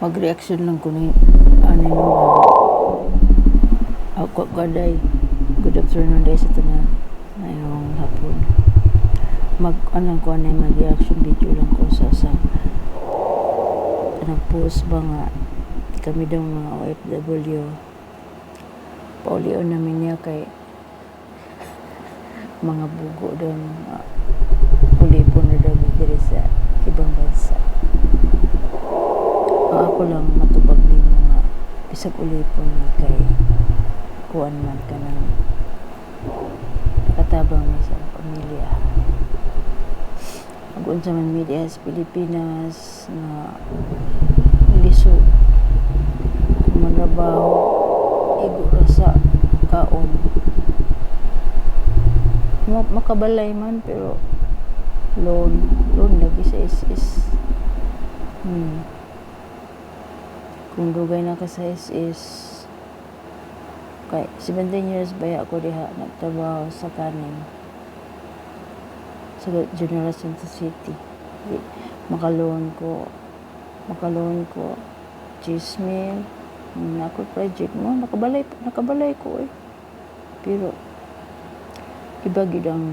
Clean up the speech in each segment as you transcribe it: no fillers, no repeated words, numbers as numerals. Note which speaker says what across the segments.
Speaker 1: mag-reaction lang ko ni ano nung ako kaday good afternoon day sa tanan ngayong hapon anong ko na mag-reaction video lang ko sa nag-post ba nga kami daw mga OFW paulion namin niya kay mga bugo daw ulipon na daw diri sa ibang bansa. Ako lang matubag din mga bisag ulipon kay kuan man ka ng katabang mo sa pamilya. Mag-unsa man media sa Pilipinas na lisod kung manrabaho igo ra sa kaon makabalay man pero loan lagi sa SS kung dugay na ka sa SS kay 17 years baya ako diha nagtrabaho sa kanin sa General Santos City makaloan ko 10,000 na ako project mo nakabalay ko pero iba gid ang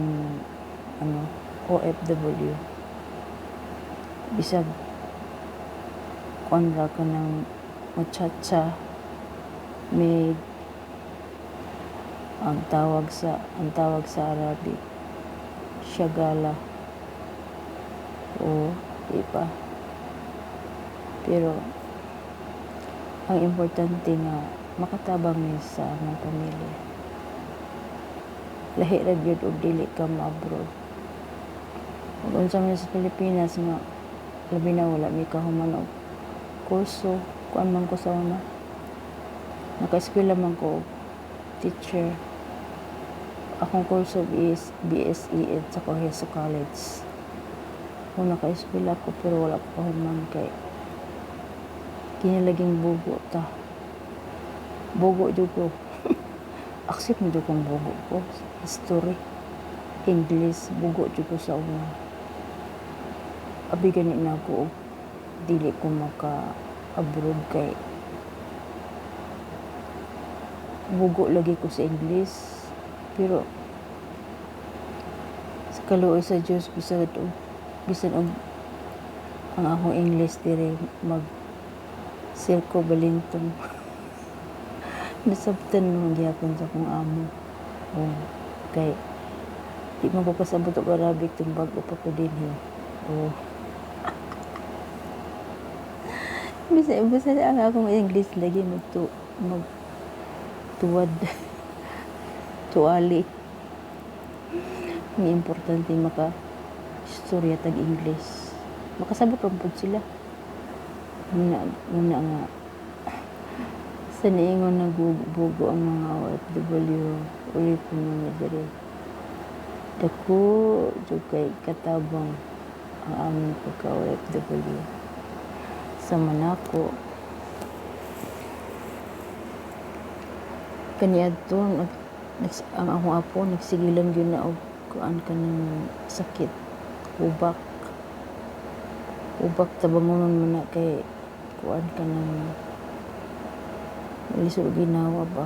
Speaker 1: OFW bisag konra ka ng muchacha maid ang tawag sa Arabic shagala o iba pero ang importante na makatabang ni sa mga pamilya lahi ra gyud og dili ka ma-abroad ug unsa man sa Pilipinas nga labi na wala mi kahuman og kurso kuan man ko sa una naka-eskwela man ko teacher akong kurso is BSE at sa Cohesa College kung naka-eskwela ko pero wala ko kahuman kay kinalaging bugo jud ko accept mo jud kong bugo ko history English bugo jud ko sa una abi gani na ko dili ko maka abroad kay bugo lagi ko sa English pero sa kaluoy sa Dios bisan og ang akong English dire mag Silko Balintong nasabtan mo gyapon sa akong amo kay di man ko pasabot og Arabic tung bag-o pa ko dinhi bisa ang akong English lagi magtuwad tuali ang importante maka istorya tag English makasabot ra pud sila muna nga sa niingon nagbugo ang mga OFW uli po mga diri dako jud kay katabang ang aming pagka OFW sa Manako kaniadto ang akong apo nagsigilan gyud na og kuan kanang sakit ubak tabangonon man na kay kuan kanang lisod ginawa ba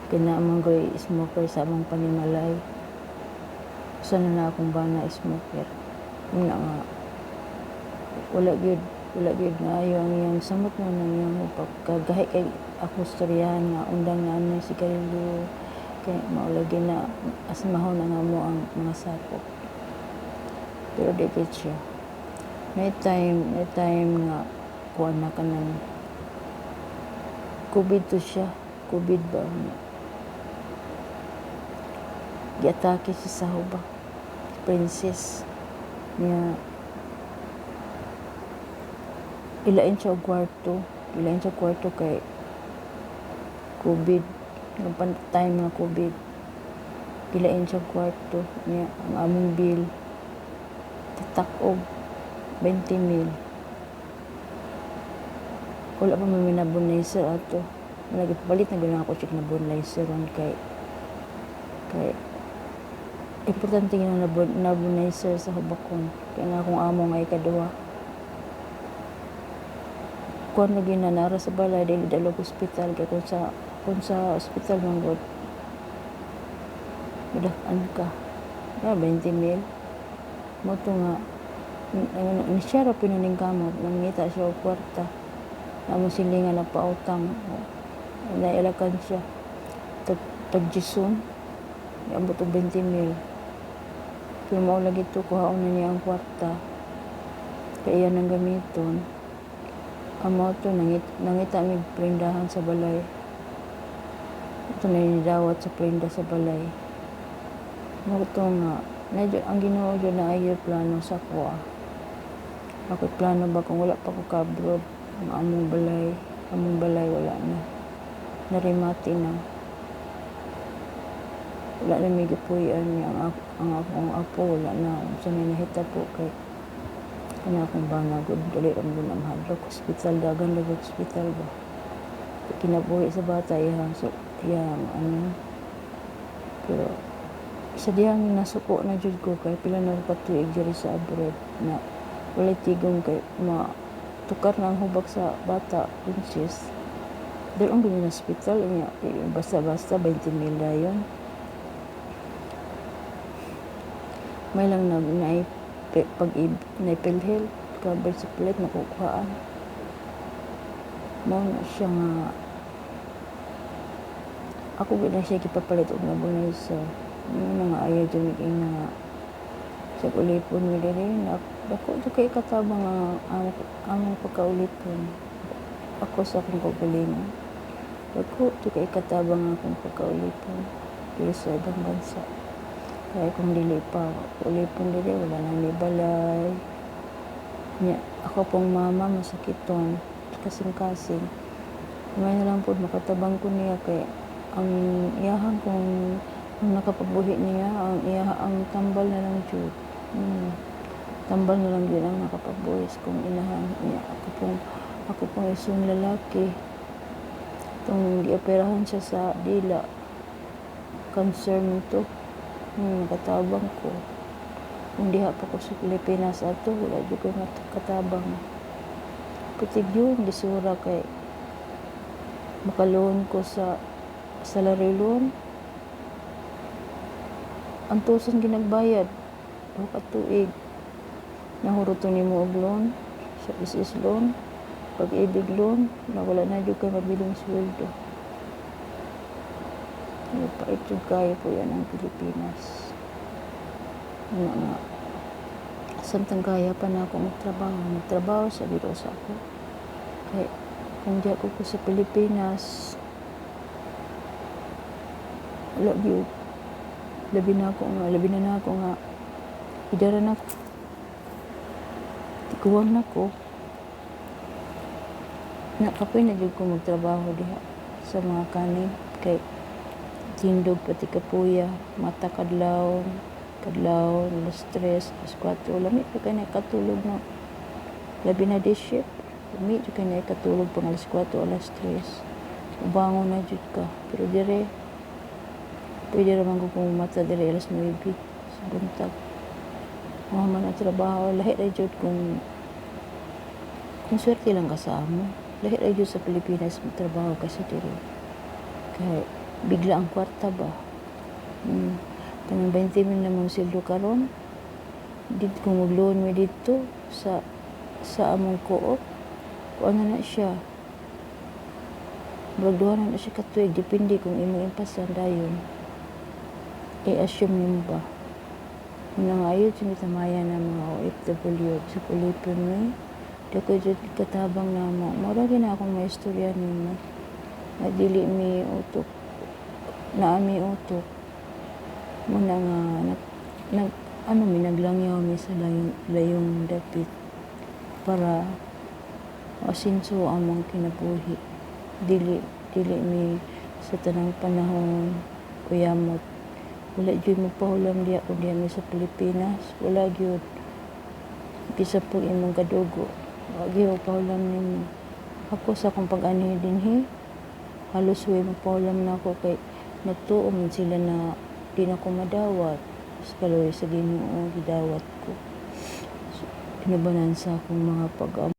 Speaker 1: kinamanggoy smoker sa among panimalay sana na akong bana smoker nga wala gyud na ayo ang iyang samot mo nang iyang pagkagahi kay ako storyahan nga undang na ano sigarilyo kay maulagi na asmahon na nga mo ang mga sapok pero dikit siya may time nga kuwan na ka ng COVID to siya COVID ba giatake siya sa hubak princess niya ilain siya kwarto kay COVID ng time na COVID ilain siya kwarto niya ang aming bill tatak-og 20,000 wala pa may nabunlaser ato nagpalit na gano'n ako check na bunlaser kay importante nga nabunlaser sa hubakon kaya nga akong amo nga ikaduha kuan lagi na nara sa balay dili dalog ospital kay kung sa ospital man gud budak-an ka na 20 mil mo to nga ni siya ra pinuning kamot nangita siya og kwarta namo silingan na pautang nailakan siya tag Jison abot og 20 mil pero mao lagi to kuhaon na niya ang kwarta kaya nang gamiton amo to nangita mi prendahan sa balay ito na nidawat sa prenda sa balay mo to nga medyo ang Ginoo jud na ayo plano sa ko ako plano ba kung wala pa ko kabrod ang among balay wala na narimati na wala na may gipuy-an niya ang akong apo wala na sa may nahita po kay ano akong bana gud dali ang ginamhadlok hospital dagan lug hospital ba kinabuhi sa bata iyang ano pero sa diyang nasuko na jud ko kay pila na katuig diri sa abroad na wala tigong kay tukar na ang hubag sa bata princess dili ang gini hospital niya basta 20 mil dayon may lang na pag naipilhil cover sa plate nakukuhaan mo na siya nga ako gina siya kipapalit og nabunay sa nga ayaw dyan nga sa ulipon mi diri dako to kay katabang among pagkaulipon ako sa akong kaugalingon dako to kay katabang akong pagkaulipon diri sa ibang bansa kaya kung dili pa ulipon diri wala na ni balay nya ako pong mama masakiton kasing-kasing may na lang po makatabang ko niya kay ang iyahan kung nakapabuhi niya ang tambal na lang jud tambal na lang din ang nakapabuhis kung inahan niya ako pong isang lalaki itong gioperahan siya sa dila cancer nito nakatabang ko kung diha pa ko sa Pilipinas ato wala jud ko katabang putig yun gisura kay makaloon ko sa salary loan ang tuson ginagbayad o katuig nahuruto nimo og loan sa business loan pag-ibig loan na wala na jud kay mabiling sweldo pait jud kayo po yan ang Pilipinas nga samtang kaya pa na ako magtrabaho sa biro sa ako kay kung di ako sa Pilipinas wala gyud labi na ako nga idara na ko tikuwang na ko nakapoy na jud ko magtrabaho diha sa mga kanin kay tindog pati kapuya mata kadlaw alas 3 alas 4 lami pa kay katulog na labi na day shift lami jud kay katulog pang alas 4 alas 3 ubangon na jud ka pero dire pwede naman ko kung mata dire alas 9 sa buntag man ang trabaho lahi ra jud kung swerte lang ka sa amo lahi ra jud sa Pilipinas magtrabaho kasi dire kay bigla ang kwarta ba kanang 20 mil na mong sildo karon dito kung mag-loan mo dito sa among co-op kung ano na siya magduhan na siya katuig depende kung imong impasan dayon i-assume nimo ba nangayo sa tamaya na mga OFW sa Pilipin mo dako jud katabang na mo mura gina akong maistorya nimo na dili mi utok na ami utok mo na nga naglangyaw mi sa layong dapit para asinso among kinabuhi dili mi sa tanang panahon kuyamot wala jud mo pahulam diya kung diya mi sa Pilipinas wala jud bisa po imong kadugo wala gyud pahulam nimo ako sa akong pag-ani dinhi halos way mapahulam na ako kay nagtuo man sila na di na ko madawat sa kaloy sa Ginoo gidawat ko pinabanan sa akong mga